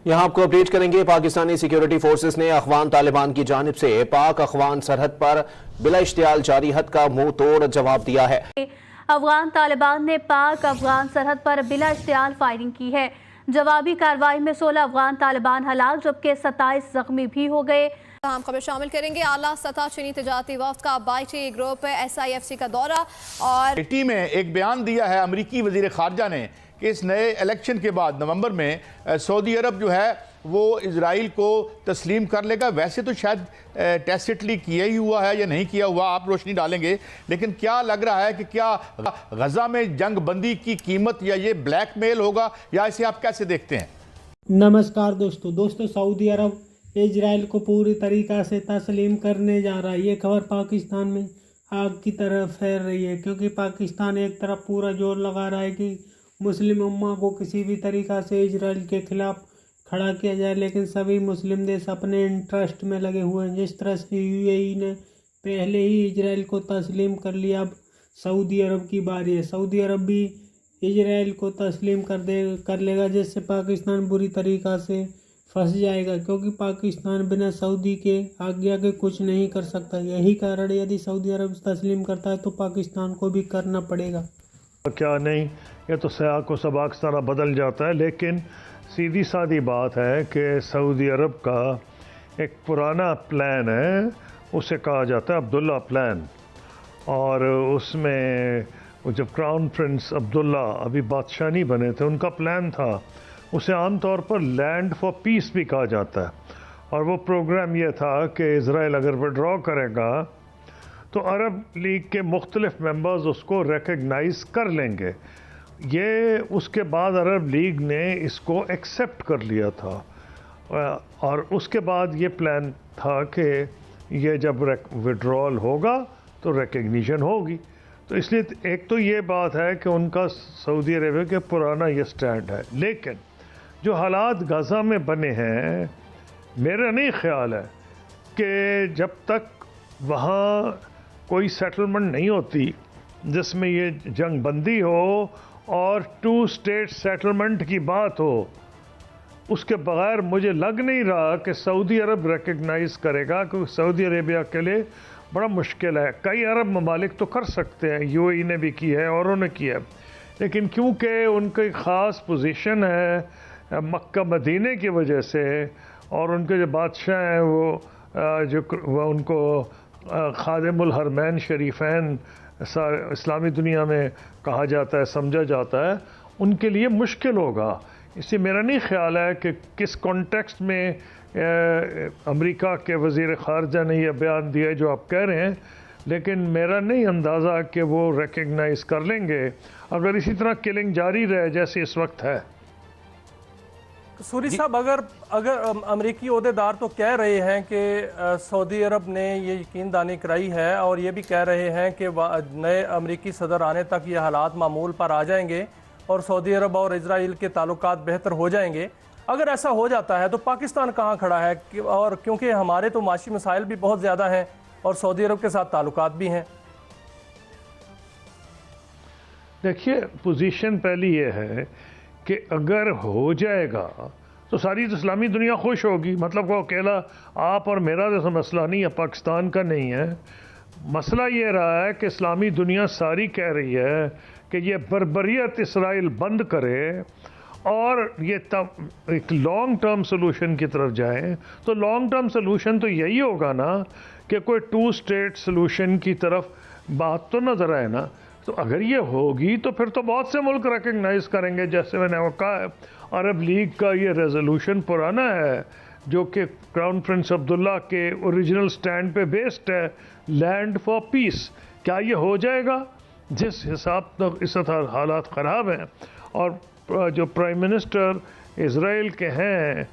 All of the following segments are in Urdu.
یہاں آپ کو اپڈیٹ کریں گے۔ پاکستانی سیکیورٹی فورسز نے افغان طالبان کی جانب سے پاک افغان سرحد پر بلا اشتعال جاری حد کا منہ توڑ جواب دیا ہے۔ افغان طالبان نے پاک افغان سرحد پر بلا اشتعال فائرنگ کی ہے۔ جوابی کارروائی میں 16 افغان طالبان ہلاک جبکہ 27 زخمی بھی ہو گئے۔ ہم خبر شامل کریں گے۔ اعلیٰ سطح چینی تجارتی وفد کا بائی گروپ SIFC کا دورہ اور ٹی میں ایک بیان دیا ہے امریکی وزیر خارجہ نے کہ اس نئے الیکشن کے بعد نومبر میں سعودی عرب جو ہے وہ اسرائیل کو تسلیم کر لے گا۔ ویسے تو شاید ٹیسٹلی کیا ہی ہوا ہے یا نہیں کیا ہوا، آپ روشنی ڈالیں گے، لیکن کیا لگ رہا ہے کہ کیا غزہ میں جنگ بندی کی قیمت یا یہ بلیک میل ہوگا، یا اسے آپ کیسے دیکھتے ہیں؟ نمسکار دوستو، سعودی عرب اسرائیل کو پوری طریقہ سے تسلیم کرنے جا رہا ہے۔ یہ خبر پاکستان میں آگ کی طرف پھیل رہی ہے، کیونکہ پاکستان ایک طرف پورا زور لگا رہا ہے کہ مسلم امہ کو کسی بھی طریقہ سے اسرائیل کے خلاف کھڑا کیا جائے، لیکن سبھی مسلم دیش اپنے انٹرسٹ میں لگے ہوئے ہیں۔ جس طرح سے UAE نے پہلے ہی اسرائیل کو تسلیم کر لیا، اب سعودی عرب کی باری ہے۔ سعودی عرب بھی اسرائیل کو تسلیم کر لے گا، جس سے پاکستان بری طریقہ سے پھنس جائے گا، کیونکہ پاکستان بنا سعودی کے آگے کچھ نہیں کر سکتا۔ یہی کارن یدی سعودی عرب تسلیم کرتا ہے تو پاکستان کو بھی کرنا پڑے گا۔ کیا نہیں، یہ تو سیاق و سباق سارا بدل جاتا ہے، لیکن سیدھی سادی بات ہے کہ سعودی عرب کا ایک پرانا پلان ہے، اسے کہا جاتا ہے عبداللہ پلان، اور اس میں جب کراؤن پرنس عبداللہ ابھی بادشاہ نہیں بنے تھے، ان کا پلان تھا، اسے عام طور پر لینڈ فار پیس بھی کہا جاتا ہے، اور وہ پروگرام یہ تھا کہ اسرائیل اگر وڈرا کرے گا تو عرب لیگ کے مختلف ممبرز اس کو ریکگنائز کر لیں گے۔ یہ اس کے بعد عرب لیگ نے اس کو ایکسیپٹ کر لیا تھا، اور اس کے بعد یہ پلان تھا کہ یہ جب وڈرال ہوگا تو ریکگنیشن ہوگی۔ تو اس لیے ایک تو یہ بات ہے کہ ان کا سعودی عرب کے پرانا یہ سٹینڈ ہے، لیکن جو حالات غزہ میں بنے ہیں، میرا نہیں خیال ہے کہ جب تک وہاں کوئی سیٹلمنٹ نہیں ہوتی جس میں یہ جنگ بندی ہو اور 2 اسٹیٹ سیٹلمنٹ کی بات ہو، اس کے بغیر مجھے لگ نہیں رہا کہ سعودی عرب ریکگنائز کرے گا، کیونکہ سعودی عربیہ کے لیے بڑا مشکل ہے۔ کئی عرب ممالک تو کر سکتے ہیں، UAE نے بھی کی ہے اور انہوں نے کیا ہے، لیکن کیونکہ ان کی خاص پوزیشن ہے مکہ مدینے کی وجہ سے، اور ان کے جو بادشاہ ہیں وہ ان کو خادم الحرمین شریفین اسلامی دنیا میں کہا جاتا ہے، سمجھا جاتا ہے، ان کے لیے مشکل ہوگا۔ اس سے میرا نہیں خیال ہے کہ کس کانٹیکسٹ میں امریکہ کے وزیر خارجہ نے یہ بیان دیا جو آپ کہہ رہے ہیں، لیکن میرا نہیں اندازہ کہ وہ ریکگنائز کر لیں گے اگر اسی طرح کلنگ جاری رہے جیسے اس وقت ہے۔ سوری صاحب، اگر امریکی عہدیدار تو کہہ رہے ہیں کہ سعودی عرب نے یہ یقین دہانی کرائی ہے، اور یہ بھی کہہ رہے ہیں کہ نئے امریکی صدر آنے تک یہ حالات معمول پر آ جائیں گے اور سعودی عرب اور اسرائیل کے تعلقات بہتر ہو جائیں گے، اگر ایسا ہو جاتا ہے تو پاکستان کہاں کھڑا ہے؟ اور کیونکہ ہمارے تو معاشی مسائل بھی بہت زیادہ ہیں اور سعودی عرب کے ساتھ تعلقات بھی ہیں۔ دیکھیے، پوزیشن پہلی یہ ہے کہ اگر ہو جائے گا تو ساری اسلامی دنیا خوش ہوگی، مطلب وہ اکیلا آپ اور میرا جیسا مسئلہ نہیں ہے، پاکستان کا نہیں ہے۔ مسئلہ یہ رہا ہے کہ اسلامی دنیا ساری کہہ رہی ہے کہ یہ بربریت اسرائیل بند کرے اور یہ ایک لانگ ٹرم سلوشن کی طرف جائیں، تو لانگ ٹرم سلوشن تو یہی ہوگا نا کہ کوئی 2 اسٹیٹ سلوشن کی طرف بات تو نظر آئے نا۔ تو اگر یہ ہوگی تو پھر تو بہت سے ملک ریکگنائز کریں گے، جیسے میں نے کہا ہے عرب لیگ کا یہ ریزولوشن پرانا ہے جو کہ کراؤن پرنس عبداللہ کے اوریجنل سٹینڈ پہ بیسڈ ہے، لینڈ فار پیس۔ کیا یہ ہو جائے گا؟ جس حساب تک اس طرح حالات خراب ہیں، اور جو پرائم منسٹر اسرائیل کے ہیں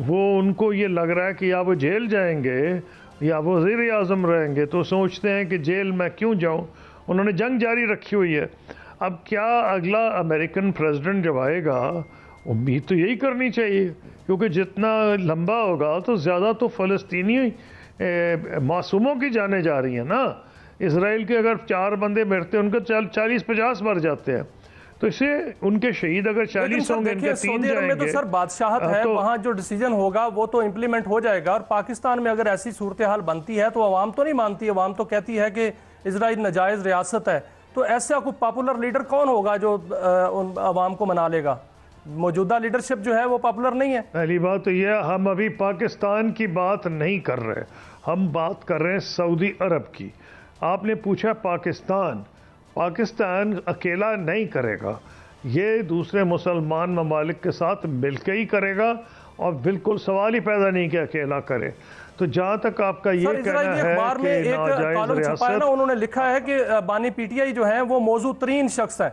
وہ ان کو یہ لگ رہا ہے کہ یا وہ جیل جائیں گے یا وہ وزیر اعظم رہیں گے، تو سوچتے ہیں کہ جیل میں کیوں جاؤں، انہوں نے جنگ جاری رکھی ہوئی ہے۔ اب کیا اگلا امریکن پریزیڈنٹ جب آئے گا، امید تو یہی کرنی چاہیے، کیونکہ جتنا لمبا ہوگا تو زیادہ تو فلسطینی معصوموں کی جانیں جا رہی ہیں نا۔ اسرائیل کے اگر 4 بندے مرتے ہیں ان کے 40-50 مر جاتے ہیں، تو اسے ان کے شہید اگر 40 ہوں گے، ان کے 3 سعودی عرب میں تو جائیں سر گے. بادشاہت ہے، وہاں جو ڈیسیجن ہوگا وہ تو امپلیمنٹ ہو جائے گا. اور پاکستان میں اگر ایسی صورتحال بنتی ہے تو عوام تو نہیں مانتی، عوام تو کہتی ہے کہ اسرائیل ناجائز ریاست ہے. تو ایسا کوئی پاپولر لیڈر کون ہوگا جو ان عوام کو منا لے گا؟ موجودہ لیڈرشپ جو ہے وہ پاپولر نہیں ہے. پہلی بات تو یہ، ہم ابھی پاکستان کی بات نہیں کر رہے، ہم بات کر رہے ہیں سعودی عرب کی. آپ نے پوچھا پاکستان اکیلا نہیں کرے گا، یہ دوسرے مسلمان ممالک کے ساتھ مل کے ہی کرے گا، اور بالکل سوال ہی پیدا نہیں کہ اکیلا کرے. تو جہاں تک آپ کا یہ کہنا ہے اخبار میں کہ ایک ناجائز کالم چھپا ہے نا، انہوں نے لکھا ہے کہ بانی پی ٹی آئی جو ہیں وہ موضوع ترین شخص ہیں.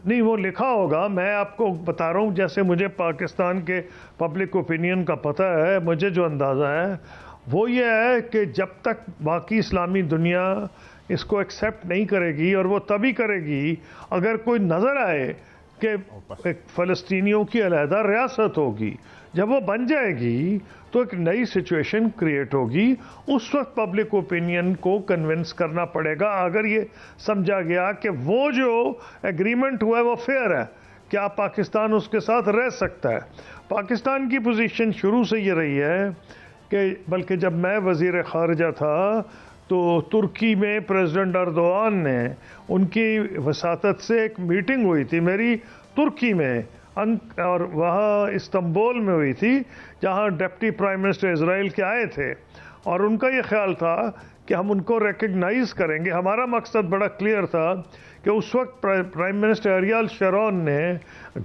نہیں، وہ لکھا ہوگا، میں آپ کو بتا رہا ہوں جیسے مجھے پاکستان کے پبلک اوپینین کا پتہ ہے، مجھے جو اندازہ ہے وہ یہ ہے کہ جب تک باقی اسلامی دنیا اس کو ایکسیپٹ نہیں کرے گی، اور وہ تبھی کرے گی اگر کوئی نظر آئے کہ فلسطینیوں کی علیحدہ ریاست ہوگی. جب وہ بن جائے گی تو ایک نئی سچویشن کریٹ ہوگی. اس وقت پبلک اوپینین کو کنونس کرنا پڑے گا، اگر یہ سمجھا گیا کہ وہ جو ایگریمنٹ ہوا ہے وہ فیئر ہے، کیا پاکستان اس کے ساتھ رہ سکتا ہے. پاکستان کی پوزیشن شروع سے یہ رہی ہے کہ بلکہ جب میں وزیر خارجہ تھا تو ترکی میں پریزیڈنٹ اردوغان نے، ان کی وساطت سے ایک میٹنگ ہوئی تھی میری ترکی میں، اور وہاں استنبول میں ہوئی تھی، جہاں ڈپٹی پرائم منسٹر اسرائیل کے آئے تھے، اور ان کا یہ خیال تھا کہ ہم ان کو ریکگنائز کریں گے. ہمارا مقصد بڑا کلیئر تھا کہ اس وقت پرائم منسٹر ایریل شارون نے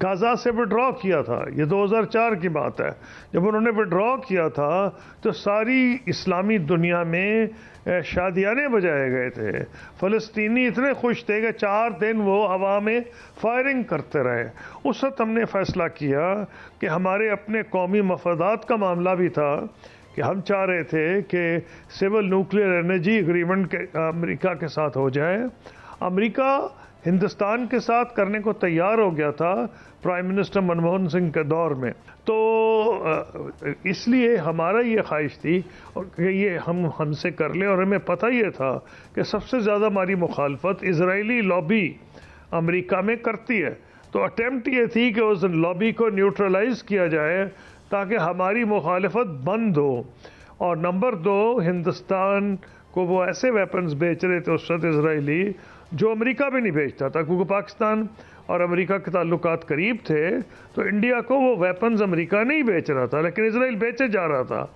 غزہ سے وڈرا کیا تھا، یہ 2004 کی بات ہے. جب انہوں نے وڈرا کیا تھا تو ساری اسلامی دنیا میں شادیانے بجائے گئے تھے. فلسطینی اتنے خوش تھے کہ 4 دن وہ ہوا میں فائرنگ کرتے رہے. اس وقت ہم نے فیصلہ کیا کہ ہمارے اپنے قومی مفادات کا معاملہ بھی تھا کہ ہم چاہ رہے تھے کہ سول نیوکلیئر انرجی ایگریمنٹ امریکہ کے ساتھ ہو جائے. امریکہ ہندوستان کے ساتھ کرنے کو تیار ہو گیا تھا پرائم منسٹر منموہن سنگھ کے دور میں. تو اس لیے ہمارا یہ خواہش تھی کہ یہ ہم سے کر لیں، اور ہمیں پتہ یہ تھا کہ سب سے زیادہ ہماری مخالفت اسرائیلی لابی امریکہ میں کرتی ہے. تو اٹیمپٹ یہ تھی کہ اس لابی کو نیوٹرلائز کیا جائے تاکہ ہماری مخالفت بند ہو. اور نمبر 2، ہندوستان کو وہ ایسے ویپنز بیچ رہے تھے اس وقت اسرائیلی جو امریکہ بھی نہیں بیچتا تھا، کیونکہ پاکستان اور امریکہ کے تعلقات قریب تھے، تو انڈیا کو وہ ویپنز امریکہ نہیں بیچ رہا تھا لیکن اسرائیل بیچے جا رہا تھا.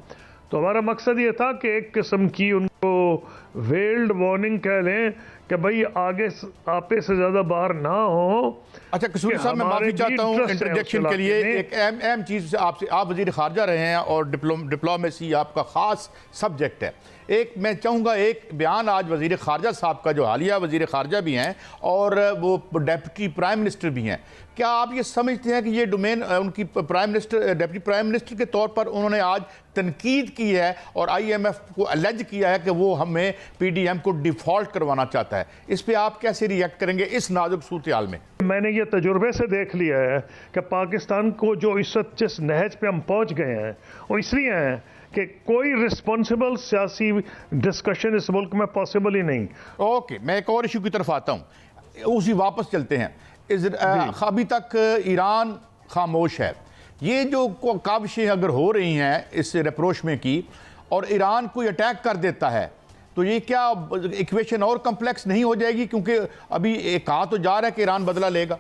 تو ہمارا مقصد یہ تھا کہ ایک قسم کی ان کو ویلڈ وارننگ کہہ لیں کہ بھئی آگے آپے سے زیادہ باہر نہ ہو. اچھا قصوری صاحب، میں معافی چاہتا ہوں انٹرجیکشن کے لیے. ایک اہم چیز آپ سے، آپ وزیر خارجہ رہے ہیں اور ڈپلومیسی آپ کا خاص سبجیکٹ ہے. ایک میں چاہوں گا ایک بیان آج وزیر خارجہ صاحب کا، جو حالیہ وزیر خارجہ بھی ہیں اور وہ ڈیپٹی پرائم منسٹر بھی ہیں، کیا آپ یہ سمجھتے ہیں کہ یہ ڈومین ان کی ڈیپٹی پرائم منسٹر کے طور پر انہوں نے آج تنقید کی ہے اور آئی ایم ایف کو الج کیا ہے کہ وہ ہمیں پی ڈی ایم کو ڈیفالٹ کروانا چاہتا ہے؟ اس پہ آپ کیسے ریئیکٹ کریں گے اس نازک صورتحال میں؟ میں نے یہ تجربے سے دیکھ لیا ہے کہ پاکستان کو جو اس وقت جس نہج پہ ہم پہنچ گئے ہیں وہ اس لیے ہیں کہ کوئی رسپانسبل سیاسی ڈسکشن اس ملک میں پاسبل ہی نہیں. اوکے، میں ایک اور ایشو کی طرف آتا ہوں، اسی واپس چلتے ہیں. ابھی تک ایران خاموش ہے. یہ جو کاوشیں اگر ہو رہی ہیں اس ریپروچ میں کی، اور ایران کوئی اٹیک کر دیتا ہے، تو یہ کیا ایکویشن اور کمپلیکس نہیں ہو جائے گی؟ کیونکہ ابھی کہا تو جا رہا ہے کہ ایران بدلہ لے گا.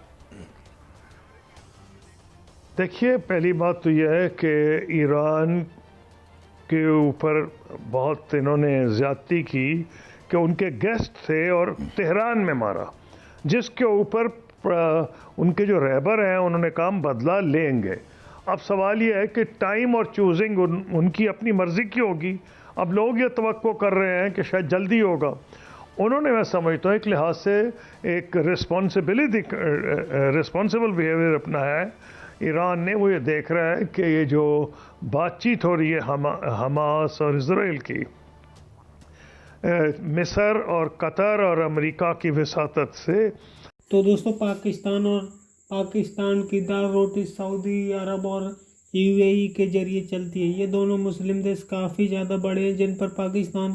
دیکھیے، پہلی بات تو یہ ہے کہ ایران کے اوپر بہت انہوں نے زیادتی کی کہ ان کے گیسٹ تھے اور تہران میں مارا، جس کے اوپر ان کے جو رہبر ہیں انہوں نے کہا بدلہ لیں گے. اب سوال یہ ہے کہ ٹائم اور چوزنگ ان کی اپنی مرضی کی ہوگی. اب لوگ یہ توقع کر رہے ہیں کہ شاید جلدی ہوگا. انہوں نے، میں سمجھتا ہوں ایک لحاظ سے ایک ریسپانسبل بیہیویئر اپنایا ہے. ایران نے وہ یہ دیکھ رہا ہے کہ یہ جو بات چیت ہو رہی ہے حماس اور اسرائیل کی، مصر اور قطر اور امریکہ کی وساطت سے. تو دوستو، پاکستان اور پاکستان کی دال روٹی سعودی عرب اور یو اے ای کے ذریعے چلتی ہے. یہ دونوں مسلم دیش کافی زیادہ بڑے ہیں جن پر پاکستان